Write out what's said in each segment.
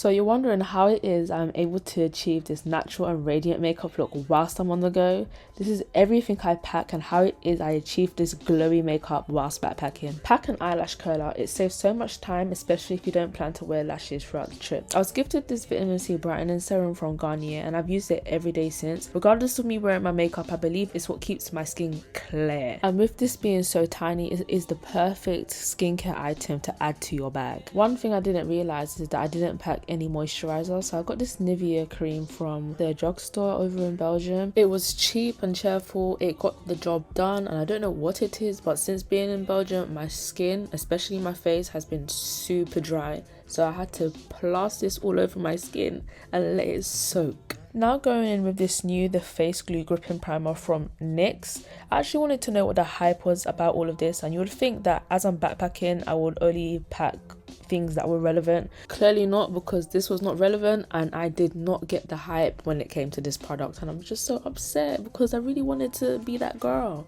So you're wondering how it is I'm able to achieve this natural and radiant makeup look whilst I'm on the go. This is everything I pack and how it is I achieve this glowy makeup whilst backpacking. Pack an eyelash curler. It saves so much time, especially if you don't plan to wear lashes throughout the trip. I was gifted this vitamin C brightening serum from Garnier and I've used it every day since. Regardless of me wearing my makeup, I believe it's what keeps my skin clear. And with this being so tiny, it is the perfect skincare item to add to your bag. One thing I didn't realize is that I didn't pack any moisturizer, so I got this Nivea cream from the drugstore over in Belgium. It was cheap and cheerful, it got the job done, and I don't know what it is, but since being in Belgium, my skin, especially my face, has been super dry, so I had to plaster this all over my skin and let it soak. Now going in with this new The Face Glue Gripping Primer from NYX. I actually wanted to know what the hype was about all of this, and you would think that as I'm backpacking I would only pack things that were relevant. Clearly not, because this was not relevant and I did not get the hype when it came to this product, and I'm just so upset because I really wanted to be that girl.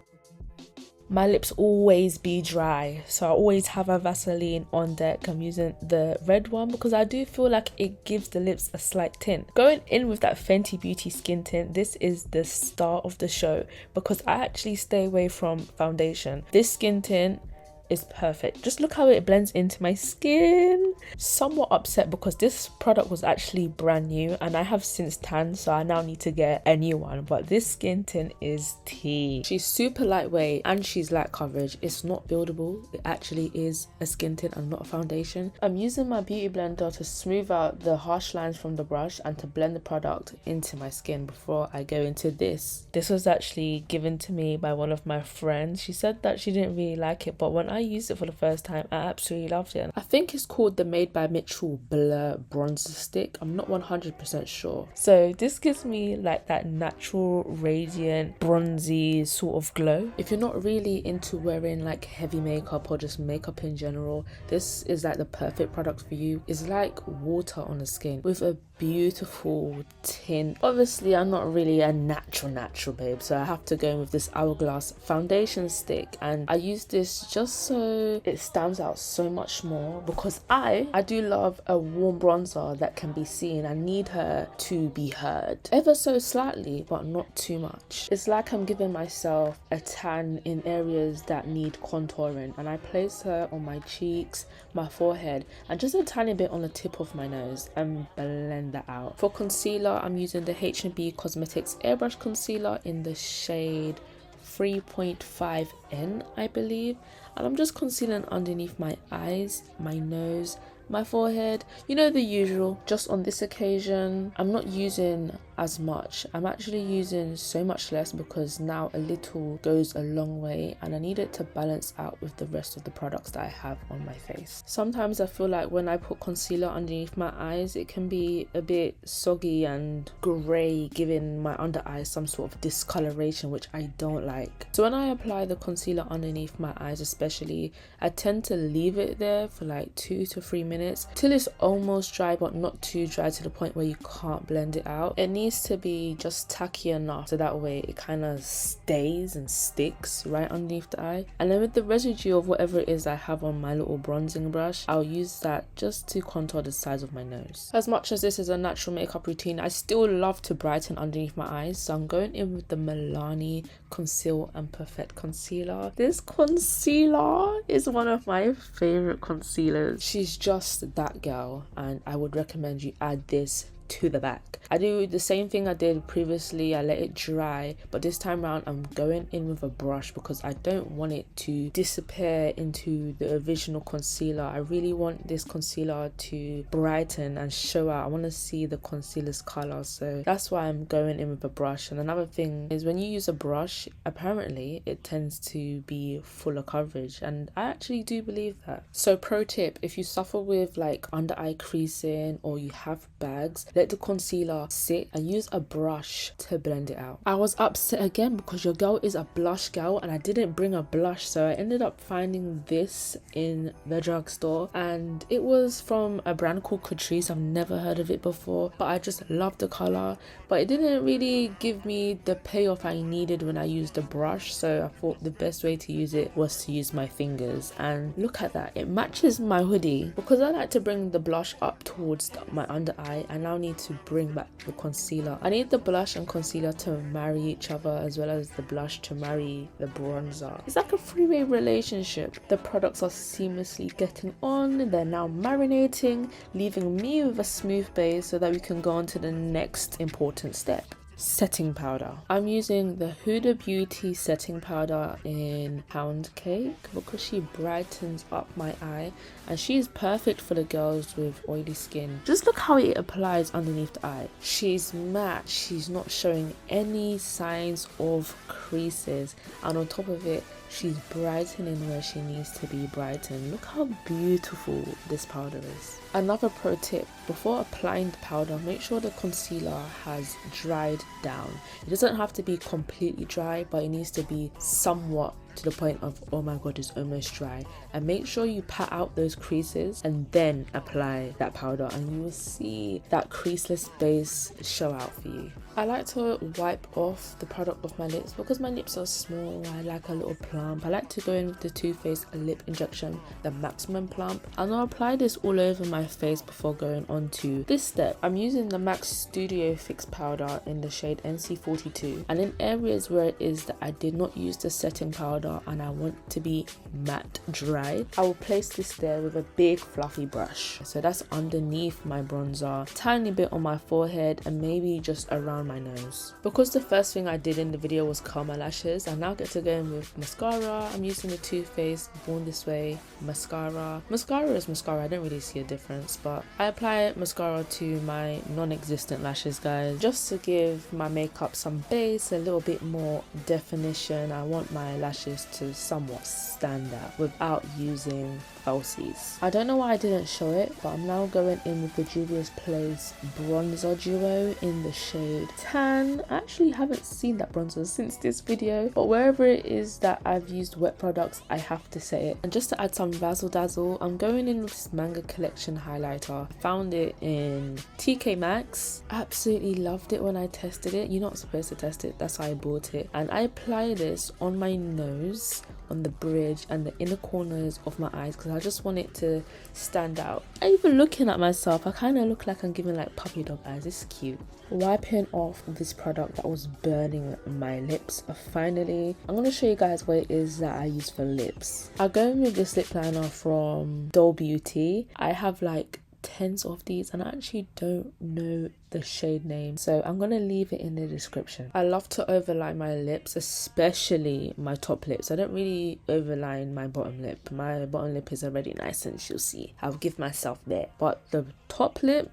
My lips always be dry, so I always have a Vaseline on deck. I'm using the red one because I do feel like it gives the lips a slight tint. Going in with that Fenty Beauty skin tint, this is the star of the show because I actually stay away from foundation. This skin tint is perfect. Just look how it blends into my skin. Somewhat upset because this product was actually brand new and I have since tanned, so I now need to get a new one, but this skin tint is tea. She's super lightweight and she's light coverage. It's not buildable, it actually is a skin tint and not a foundation. I'm using my beauty blender to smooth out the harsh lines from the brush and to blend the product into my skin before I go into this. This was actually given to me by one of my friends. She said that she didn't really like it, but when I used it for the first time, I absolutely loved it. I think it's called the Made by Mitchell Blur Bronzer Stick. I'm not 100% sure. So this gives me like that natural, radiant, bronzy sort of glow. If you're not really into wearing like heavy makeup or just makeup in general, this is like the perfect product for you. It's like water on the skin with a beautiful tint. Obviously I'm not really a natural babe, so I have to go in with this Hourglass foundation stick, and I use this just so it stands out so much more because I do love a warm bronzer that can be seen. I need her to be heard ever so slightly, but not too much. It's like I'm giving myself a tan in areas that need contouring, and I place her on my cheeks, my forehead, and just a tiny bit on the tip of my nose and blend that out. For concealer, I'm using the H&B Cosmetics Airbrush Concealer in the shade 3.5N, I believe, and I'm just concealing underneath my eyes, my nose, my forehead, you know, the usual. Just on this occasion I'm not using as much. I'm actually using so much less because now a little goes a long way and I need it to balance out with the rest of the products that I have on my face. Sometimes I feel like when I put concealer underneath my eyes, it can be a bit soggy and grey, giving my under eyes some sort of discoloration, which I don't like. So when I apply the concealer underneath my eyes especially, I tend to leave it there for like 2 to 3 minutes till it's almost dry but not too dry to the point where you can't blend it out. It needs to be just tacky enough so that way it kind of stays and sticks right underneath the eye. And then with the residue of whatever it is I have on my little bronzing brush, I'll use that just to contour the sides of my nose. As much as this is a natural makeup routine, I still love to brighten underneath my eyes, so I'm going in with the Milani Conceal and Perfect Concealer. This concealer is one of my favorite concealers. She's just that girl, and I would recommend you add this to the back. I do the same thing I did previously. I let it dry, but this time around I'm going in with a brush because I don't want it to disappear into the original concealer. I really want this concealer to brighten and show out. I want to see the concealer's color, so that's why I'm going in with a brush. And another thing is, when you use a brush, apparently it tends to be fuller coverage, and I actually do believe that. So pro tip, if you suffer with like under eye creasing or you have bags, let the concealer sit and use a brush to blend it out. I was upset again because your girl is a blush girl and I didn't bring a blush, so I ended up finding this in the drugstore, and it was from a brand called Catrice. I've never heard of it before, but I just love the color, but it didn't really give me the payoff I needed when I used the brush, so I thought the best way to use it was to use my fingers. And look at that, it matches my hoodie. Because I like to bring the blush up towards my under eye, I now need to bring back the concealer. I need the blush and concealer to marry each other, as well as the blush to marry the bronzer. It's like a three-way relationship. The products are seamlessly getting on, they're now marinating, leaving me with a smooth base so that we can go on to the next important step. Setting powder. I'm using the Huda Beauty setting powder in Pound Cake because she brightens up my eye and she is perfect for the girls with oily skin. Just look how it applies underneath the eye. She's matte, she's not showing any signs of creases, and on top of it she's brightening where she needs to be brightened. Look how beautiful this powder is. Another pro tip, before applying the powder, make sure the concealer has dried down. It doesn't have to be completely dry, but it needs to be somewhat to the point of, oh my god, it's almost dry. And make sure you pat out those creases and then apply that powder, and you will see that creaseless base show out for you. I like to wipe off the product off my lips because my lips are small. I like a little plump. I like to go in with the Too Faced lip injection, the maximum plump, and I'll apply this all over my face before going on to this step. I'm using the MAC Studio Fix powder in the shade NC42, and in areas where it is that I did not use the setting powder and I want to be matte dry, I will place this there with a big fluffy brush. So that's underneath my bronzer, tiny bit on my forehead, and maybe just around my nose. Because the first thing I did in the video was curl my lashes, I now get to go in with mascara. I'm using the Too Faced Born This Way mascara. Mascara is mascara, I don't really see a difference, but I apply mascara to my non-existent lashes, guys, just to give my makeup some base, a little bit more definition. I want my lashes to somewhat stand out without using falsies. I don't know why I didn't show it, but I'm now going in with the Juvia's Place bronzer duo in the shade Tan. I actually haven't seen that bronzer since this video, but wherever it is that I've used wet products, I have to say it. And just to add some razzle dazzle, I'm going in with this Manga Collection highlighter. I found it in TK Maxx. Absolutely loved it when I tested it. You're not supposed to test it, that's why I bought it. And I apply this on my nose, on the bridge and the inner corners of my eyes, because I just want it to stand out. Even looking at myself, I kind of look like I'm giving like puppy dog eyes. It's cute. Wiping off this product that was burning my lips. Finally, I'm going to show you guys what it is that I use for lips. I go in with this lip liner from Doll Beauty. I have like tens of these and I actually don't know the shade name, so I'm gonna leave it in the description. I love to overline my lips, especially my top lips. I don't really overline my bottom lip. My bottom lip is already nice and you'll see I'll give myself there, but the top lip,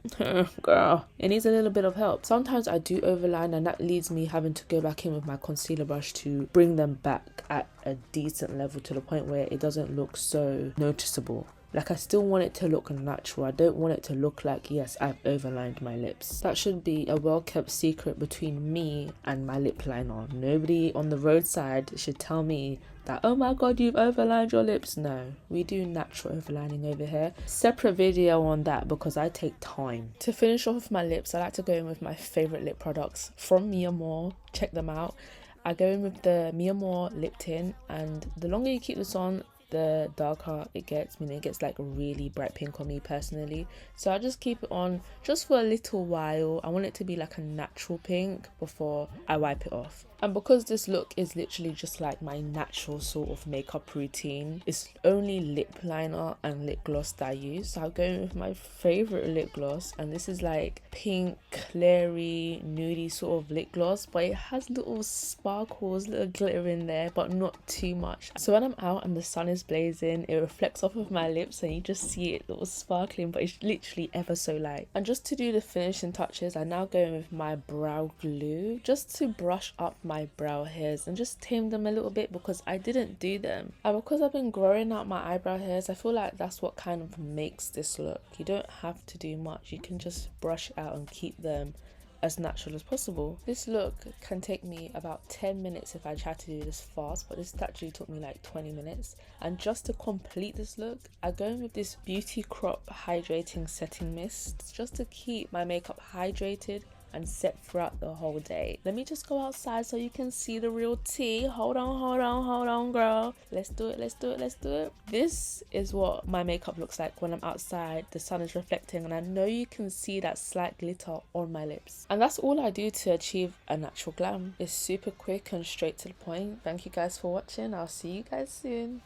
girl, it needs a little bit of help. Sometimes I do overline and that leads me having to go back in with my concealer brush to bring them back at a decent level to the point where it doesn't look so noticeable. Like, I still want it to look natural. I don't want it to look like, yes, I've overlined my lips. That should be a well-kept secret between me and my lip liner. Nobody on the roadside should tell me that, oh my god, you've overlined your lips. No, we do natural overlining over here. Separate video on that because I take time. To finish off my lips, I like to go in with my favorite lip products from Mia Moore. Check them out. I go in with the Mia Moore lip tint, and the longer you keep this on, the darker it gets. I mean, it gets like really bright pink on me personally, so I just keep it on just for a little while. I want it to be like a natural pink before I wipe it off. And because this look is literally just like my natural sort of makeup routine, it's only lip liner and lip gloss that I use. So I'll go in with my favorite lip gloss, and this is like pink, clary, nudie sort of lip gloss, but it has little sparkles, little glitter in there, but not too much. So when I'm out and the sun is is blazing. It reflects off of my lips and you just see it all sparkling, but it's literally ever so light. And just to do the finishing touches, I now go in with my brow glue just to brush up my brow hairs and just tame them a little bit because I didn't do them. And because I've been growing out my eyebrow hairs, I feel like that's what kind of makes this look. You don't have to do much. You can just brush it out and keep them as natural as possible. This look can take me about 10 minutes if I try to do this fast, but this actually took me like 20 minutes. And just to complete this look, I go in with this Beauty Crop Hydrating Setting Mist just to keep my makeup hydrated and set throughout the whole day. Let me just go outside so you can see the real tea. Hold on, girl. Let's do it. This is what my makeup looks like when I'm outside. The sun is reflecting and I know you can see that slight glitter on my lips. And that's all I do to achieve a natural glam. It's super quick and straight to the point. Thank you guys for watching. I'll see you guys soon.